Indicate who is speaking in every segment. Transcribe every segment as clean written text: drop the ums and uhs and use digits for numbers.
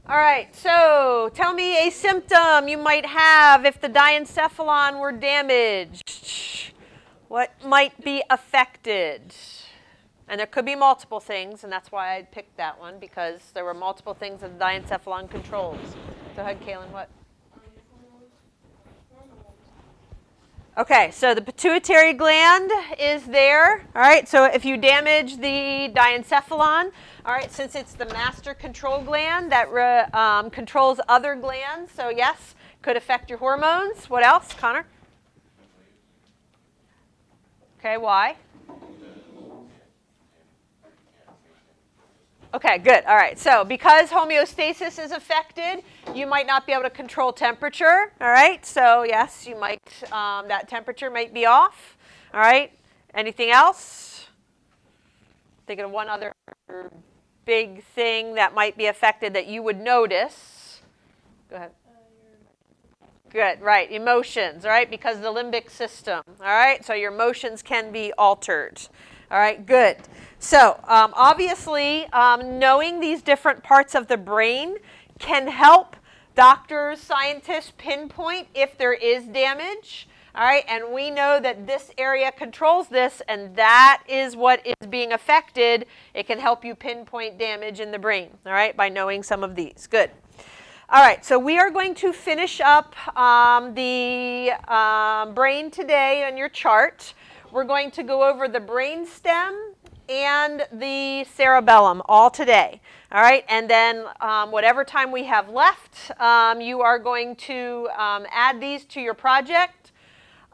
Speaker 1: All right, so tell me a symptom you might have if the diencephalon were damaged. What might be affected? And there could be multiple things, and that's why I picked that one, because there were multiple things that the diencephalon controls. Go ahead, Kaylin, what? Okay, so the pituitary gland is there. All right, so if you damage the diencephalon, all right, since it's the master control gland that controls other glands, so yes, could affect your hormones. What else, Connor? Okay, why? Okay, good. All right, so because homeostasis is affected, you might not be able to control temperature. All right, so yes, you might, that temperature might be off. All right, anything else? Thinking of one other big thing that might be affected that you would notice. Go ahead. Good, right, emotions, all right, because of the limbic system, all right, so your emotions can be altered. All right, good. So obviously, knowing these different parts of the brain can help doctors, scientists pinpoint if there is damage. All right, and we know that this area controls this, and that is what is being affected. It can help you pinpoint damage in the brain, all right, by knowing some of these. Good. All right, so we are going to finish up the brain today on your chart. We're going to go over the brainstem and the cerebellum all today. All right, and then whatever time we have left, you are going to add these to your project.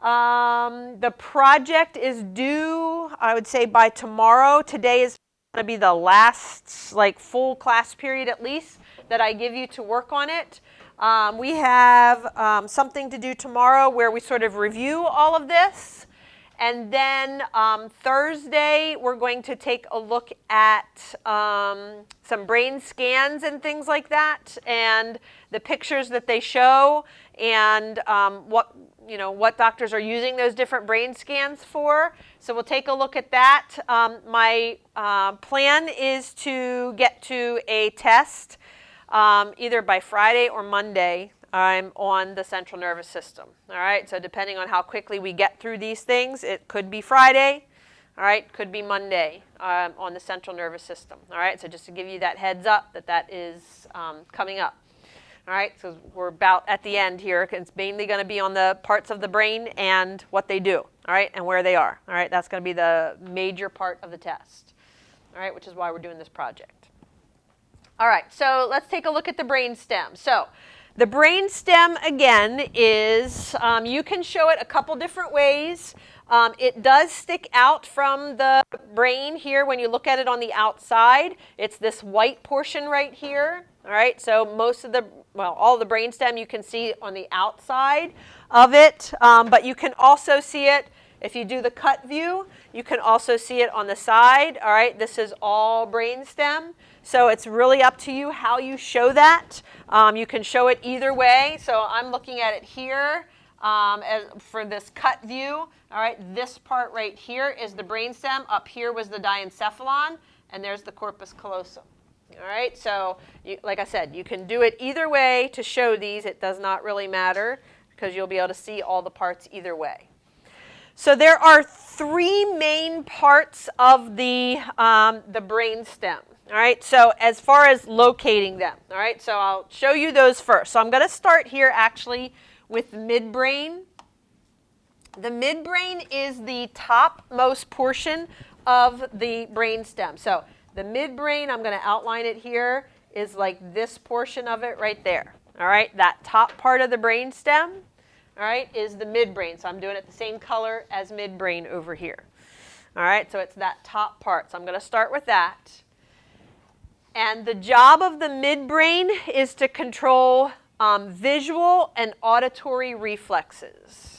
Speaker 1: The project is due, I would say, by tomorrow. Today is going to be the last, full class period at least that I give you to work on it. We have something to do tomorrow where we sort of review all of this. And then Thursday, we're going to take a look at some brain scans and things like that, and the pictures that they show, and what doctors are using those different brain scans for. So we'll take a look at that. My plan is to get to a test either by Friday or Monday. I'm on the central nervous system. All right, so depending on how quickly we get through these things, it could be Friday, all right, could be Monday on the central nervous system. All right, so just to give you that heads up that is coming up. All right, so we're about at the end here. It's mainly going to be on the parts of the brain and what they do, all right, and where they are. All right, that's going to be the major part of the test, all right, which is why we're doing this project. All right, so let's take a look at the brainstem. So the brainstem, again, is, you can show it a couple different ways. It does stick out from the brain here when you look at it on the outside. It's this white portion right here. All right, so all the brainstem you can see on the outside of it, but you can also see it, if you do the cut view, you can also see it on the side. All right, this is all brainstem. So it's really up to you how you show that. You can show it either way. So I'm looking at it here for this cut view. All right, this part right here is the brainstem. Up here was the diencephalon, and there's the corpus callosum. All right, so like I said, you can do it either way to show these. It does not really matter because you'll be able to see all the parts either way. So there are three main parts of the brainstem. All right, so as far as locating them, all right, so I'll show you those first. So I'm going to start here actually with midbrain. The midbrain is the topmost portion of the brainstem. So the midbrain, I'm going to outline it here, is like this portion of it right there. All right, that top part of the brainstem, all right, is the midbrain. So I'm doing it the same color as midbrain over here. All right, so it's that top part. So I'm going to start with that. And the job of the midbrain is to control visual and auditory reflexes.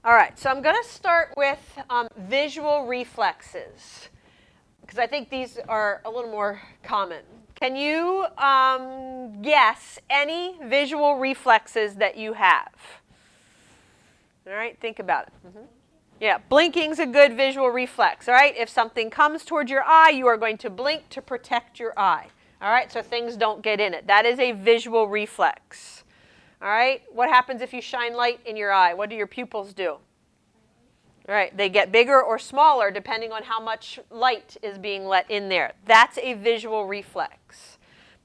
Speaker 1: All right, so I'm going to start with visual reflexes, because I think these are a little more common. Can you guess any visual reflexes that you have? All right, think about it. Yeah, blinking's a good visual reflex. All right, if something comes towards your eye, you are going to blink to protect your eye. All right, so things don't get in it. That is a visual reflex. All right, what happens if you shine light in your eye? What do your pupils do? All right, they get bigger or smaller depending on how much light is being let in there. That's a visual reflex.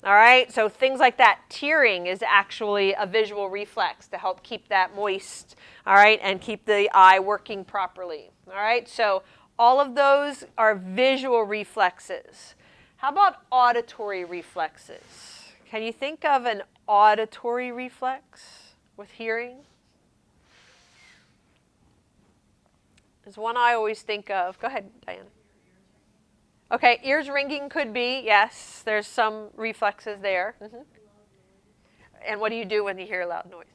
Speaker 1: All right, so things like that. Tearing is actually a visual reflex to help keep that moist, all right, and keep the eye working properly. All right, so all of those are visual reflexes. How about auditory reflexes? Can you think of an auditory reflex with hearing? There's one I always think of. Go ahead, Diana. Okay, ears ringing could be, yes. There's some reflexes there. And what do you do when you hear a loud noise?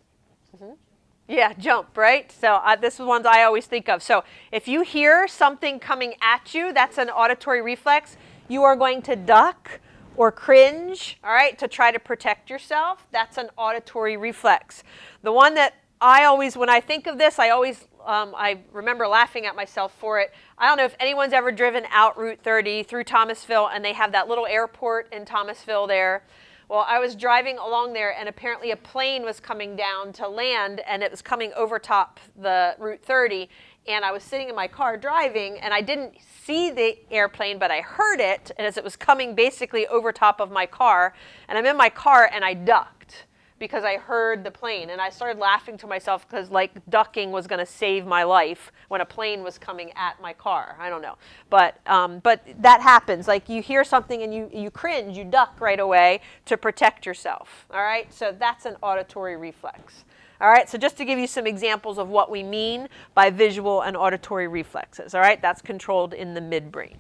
Speaker 1: Yeah, jump, right? So this is ones I always think of. So if you hear something coming at you, that's an auditory reflex. You are going to duck or cringe, all right, to try to protect yourself. That's an auditory reflex. The one that I always, when I think of this, I remember laughing at myself for it. I don't know if anyone's ever driven out Route 30 through Thomasville, and they have that little airport in Thomasville there. Well, I was driving along there, and apparently a plane was coming down to land, and it was coming over top the Route 30, and I was sitting in my car driving, and I didn't see the airplane, but I heard it as it was coming basically over top of my car, and I'm in my car, and I ducked because I heard the plane, and I started laughing to myself because like ducking was going to save my life when a plane was coming at my car. I don't know, but that happens. Like you hear something and you cringe, you duck right away to protect yourself. All right, so that's an auditory reflex. All right, so just to give you some examples of what we mean by visual and auditory reflexes. All right, that's controlled in the midbrain.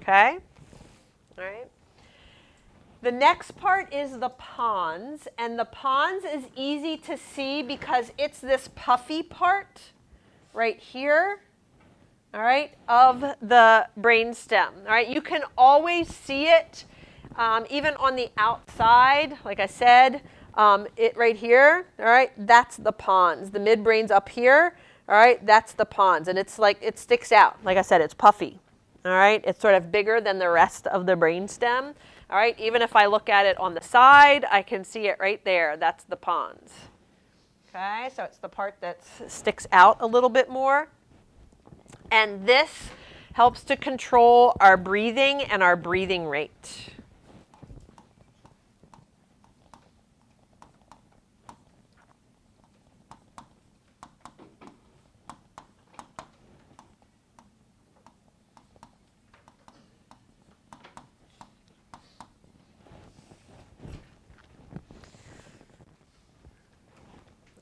Speaker 1: Okay, all right. The next part is the pons, and the pons is easy to see because it's this puffy part right here, all right, of the brainstem. All right, you can always see it even on the outside, like I said, it right here, all right, that's the pons. The midbrain's up here, all right, that's the pons, and it's like, it sticks out. Like I said, it's puffy, all right, it's sort of bigger than the rest of the brainstem. All right, even if I look at it on the side, I can see it right there. That's the pons. Okay, so it's the part that sticks out a little bit more. And this helps to control our breathing and our breathing rate.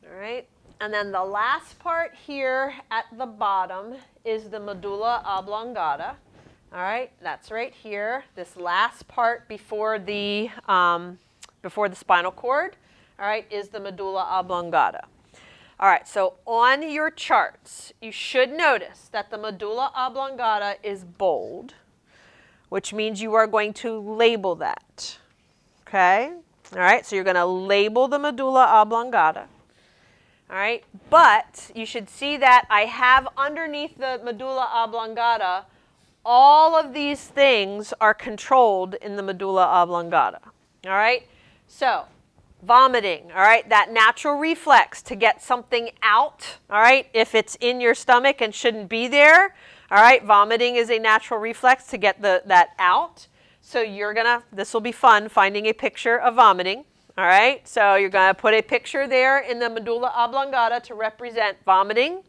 Speaker 1: All right, and then the last part here at the bottom is the medulla oblongata. All right, that's right here. This last part before the spinal cord, all right, is the medulla oblongata. All right, so on your charts, you should notice that the medulla oblongata is bold, which means you are going to label that. Okay, all right, so you're going to label the medulla oblongata. All right, but you should see that I have underneath the medulla oblongata, all of these things are controlled in the medulla oblongata. All right, so vomiting, all right, that natural reflex to get something out, all right, if it's in your stomach and shouldn't be there, all right, vomiting is a natural reflex to get that out. So this will be fun, finding a picture of vomiting. All right, so you're going to put a picture there in the medulla oblongata to represent vomiting,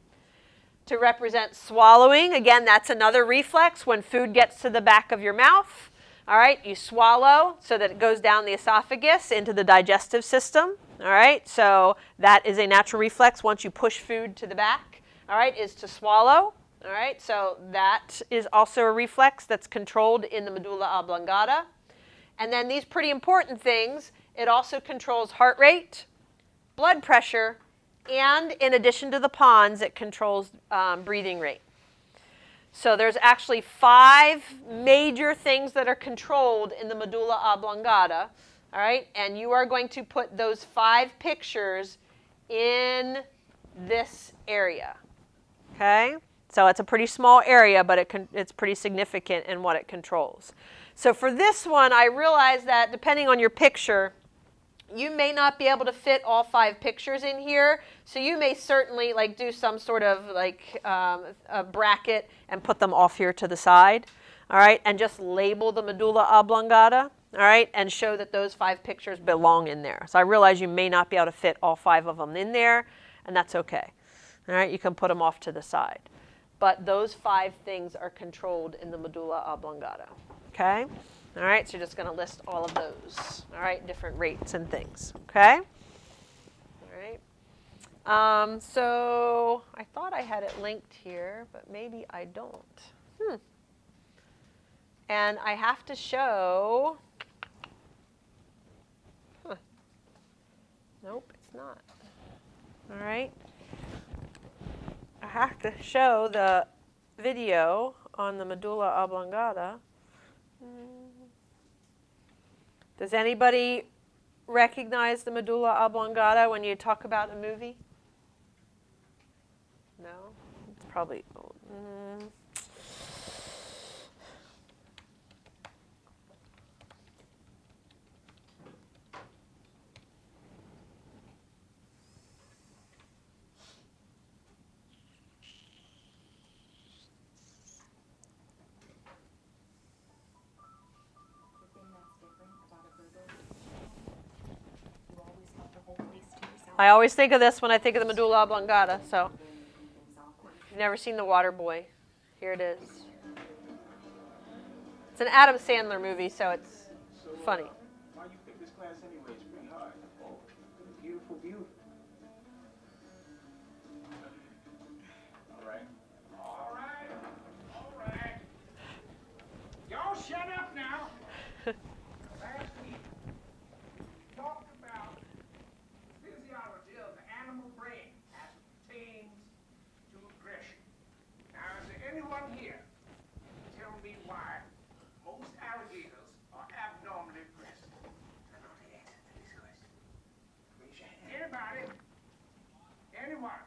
Speaker 1: to represent swallowing. Again, that's another reflex when food gets to the back of your mouth. All right, you swallow so that it goes down the esophagus into the digestive system. All right, so that is a natural reflex once you push food to the back, all right, is to swallow. All right, so that is also a reflex that's controlled in the medulla oblongata. And then these pretty important things, it also controls heart rate, blood pressure, and in addition to the pons, it controls breathing rate. So there's actually 5 major things that are controlled in the medulla oblongata, all right? And you are going to put those 5 pictures in this area, okay? So it's a pretty small area, but it's pretty significant in what it controls. So for this one, I realized that depending on your picture, you may not be able to fit all 5 pictures in here, so you may certainly like do some sort of like a bracket and put them off here to the side, all right, and just label the medulla oblongata, all right, and show that those 5 pictures belong in there. So I realize you may not be able to fit all 5 of them in there, and that's okay, all right, you can put them off to the side. But those 5 things are controlled in the medulla oblongata, okay? All right, so you're just going to list all of those, all right, different rates and things, okay? All right. So I thought I had it linked here, but maybe I don't. And I have to show, nope, it's not. All right. I have to show the video on the medulla oblongata. Does anybody recognize the medulla oblongata when you talk about a movie? No? It's probably old. I always think of this when I think of the medulla oblongata, so if you've never seen The Water Boy, here it is. It's an Adam Sandler movie, so it's funny.
Speaker 2: Why you pick this class anyway? It's pretty hard. Oh, beautiful view. All right. All right. All right. Y'all shut up now. Last week, we talked about physiology of the animal brain as it pertains to aggression. Now, is there anyone here to tell me why most alligators are abnormally aggressive? I know the answer to this question. Raise your hand. Anybody? Anyone?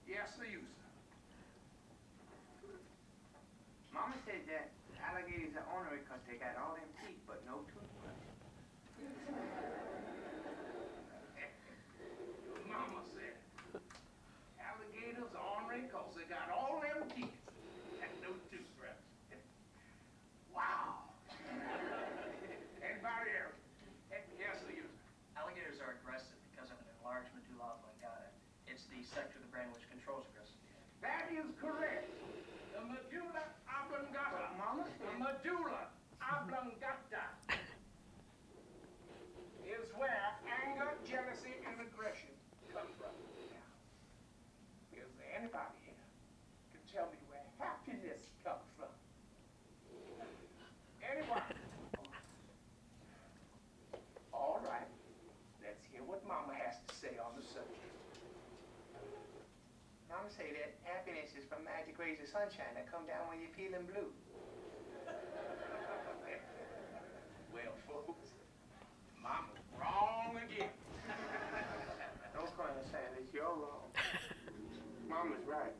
Speaker 2: Yes, the user.
Speaker 3: Mama said that alligators are ornery because they got all them teeth but no toothbrush.
Speaker 2: Mama said alligators are ornery because they got all them teeth and no toothbrush. Wow. Anybody else? Yes, the user.
Speaker 4: Alligators are aggressive because of an enlarged medulla oblongata. It's the sector of the brain which controls aggressive behavior.
Speaker 2: That is correct. The medulla oblongata.
Speaker 3: Mama
Speaker 2: The
Speaker 3: said.
Speaker 2: medulla oblongata is where anger, jealousy, and aggression come from. Now, is there anybody here can tell me where happiness comes from? Anyone? All right. Let's hear what Mama has to say on the subject.
Speaker 3: Mama say that happiness is from magic rays of sunshine that come down when you're feeling blue.
Speaker 2: Well, folks, Mama's wrong again.
Speaker 3: Don't call her Sanders, you're wrong. Mama's right.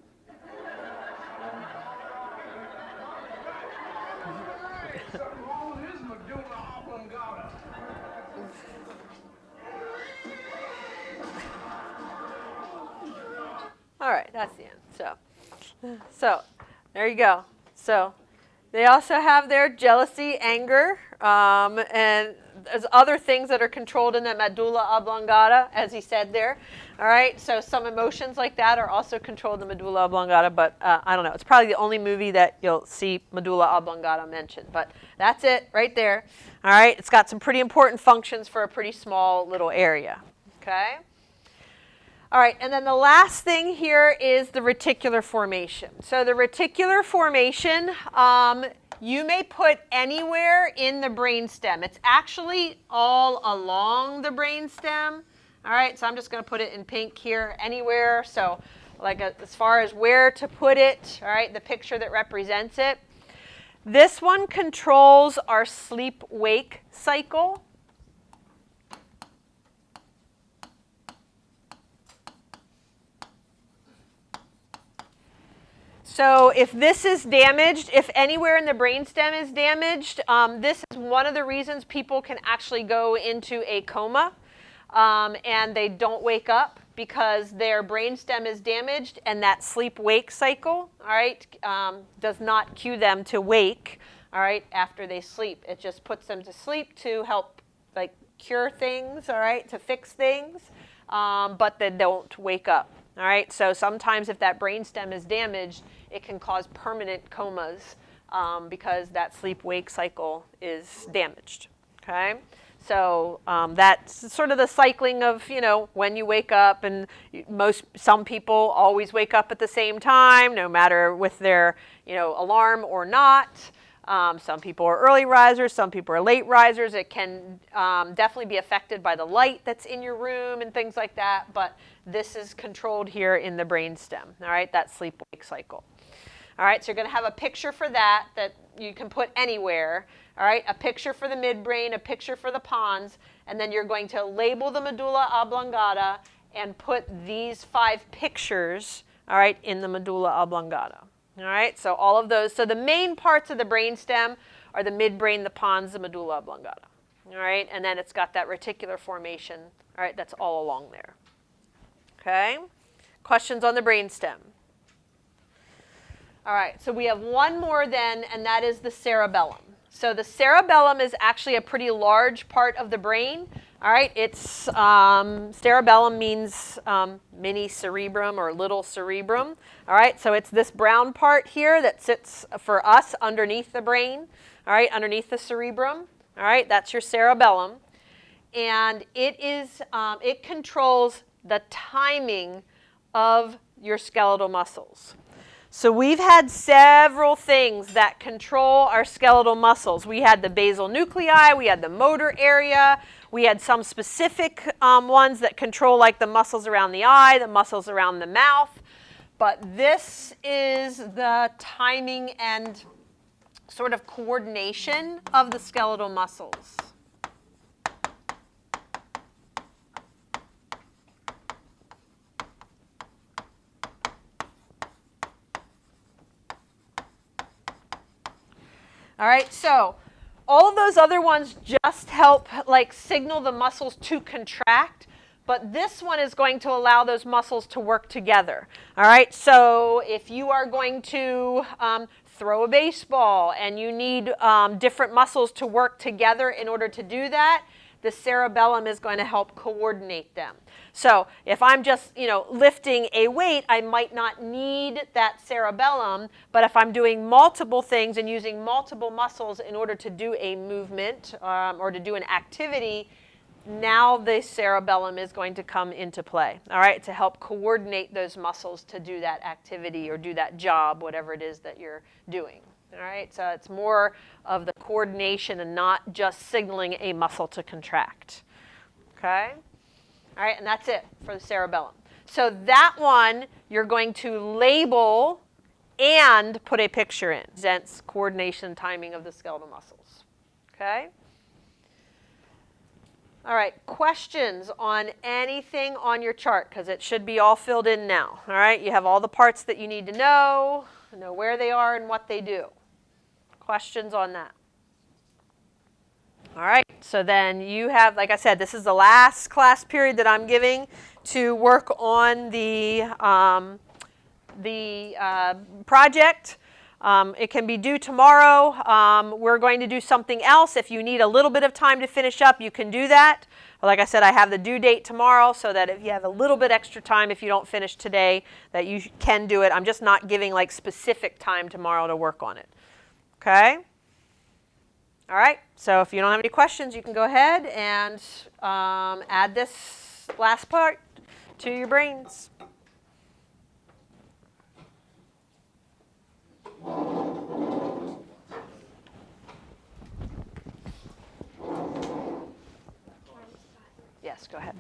Speaker 2: Hey, something wrong with his medulla oblongata.
Speaker 1: All right, that's the end. So there you go. So they also have their jealousy, anger, and there's other things that are controlled in the medulla oblongata, as he said there. All right, so some emotions like that are also controlled in the medulla oblongata, but I don't know. It's probably the only movie that you'll see medulla oblongata mentioned, but that's it right there. All right, it's got some pretty important functions for a pretty small little area. Okay. All right, and then the last thing here is the reticular formation. So the reticular formation, you may put anywhere in the brainstem. It's actually all along the brainstem. All right, so I'm just going to put it in pink here, anywhere. So like as far as where to put it, all right, the picture that represents it. This one controls our sleep-wake cycle. So if this is damaged, if anywhere in the brainstem is damaged, this is one of the reasons people can actually go into a coma and they don't wake up, because their brainstem is damaged and that sleep-wake cycle, all right, does not cue them to wake, all right, after they sleep. It just puts them to sleep to help, like, cure things, all right, to fix things, but they don't wake up. All right, so sometimes if that brainstem is damaged, it can cause permanent comas because that sleep-wake cycle is damaged, okay? So that's sort of the cycling of, you know, when you wake up, and some people always wake up at the same time, no matter with their, you know, alarm or not. Some people are early risers, some people are late risers. It can definitely be affected by the light that's in your room and things like that, but this is controlled here in the brainstem, all right, that sleep-wake cycle. All right, so you're going to have a picture for that you can put anywhere, all right, a picture for the midbrain, a picture for the pons, and then you're going to label the medulla oblongata and put these 5 pictures, all right, in the medulla oblongata. All right, so all of those. So the main parts of the brainstem are the midbrain, the pons, the medulla oblongata. All right, and then it's got that reticular formation, all right, that's all along there. Okay, questions on the brainstem? All right, so we have one more then, and that is the cerebellum. So the cerebellum is actually a pretty large part of the brain. All right, it's cerebellum means mini cerebrum or little cerebrum. All right, so it's this brown part here that sits for us underneath the brain. All right, underneath the cerebrum. All right, that's your cerebellum, and it controls the timing of your skeletal muscles. So we've had several things that control our skeletal muscles. We had the basal nuclei, we had the motor area, we had some specific ones that control, like the muscles around the eye, the muscles around the mouth. But this is the timing and sort of coordination of the skeletal muscles. All right, so all of those other ones just help, like, signal the muscles to contract, but this one is going to allow those muscles to work together. All right, so if you are going to throw a baseball and you need different muscles to work together in order to do that, the cerebellum is going to help coordinate them. So if I'm just, you know, lifting a weight, I might not need that cerebellum, but if I'm doing multiple things and using multiple muscles in order to do a movement or to do an activity, now the cerebellum is going to come into play, all right, to help coordinate those muscles to do that activity or do that job, whatever it is that you're doing. All right, so it's more of the coordination and not just signaling a muscle to contract. Okay? All right, and that's it for the cerebellum. So that one you're going to label and put a picture in. Presents coordination and timing of the skeletal muscles. Okay? All right, questions on anything on your chart, because it should be all filled in now. All right, you have all the parts that you need to know where they are and what they do. Questions on that? All right, so then you have, like I said, this is the last class period that I'm giving to work on the project. It can be due tomorrow. We're going to do something else. If you need a little bit of time to finish up, you can do that. Like I said, I have the due date tomorrow, so that if you have a little bit extra time, if you don't finish today, that you can do it. I'm just not giving, like, specific time tomorrow to work on it. Okay? All right, so if you don't have any questions, you can go ahead and add this last part to your brains. Yes, go ahead.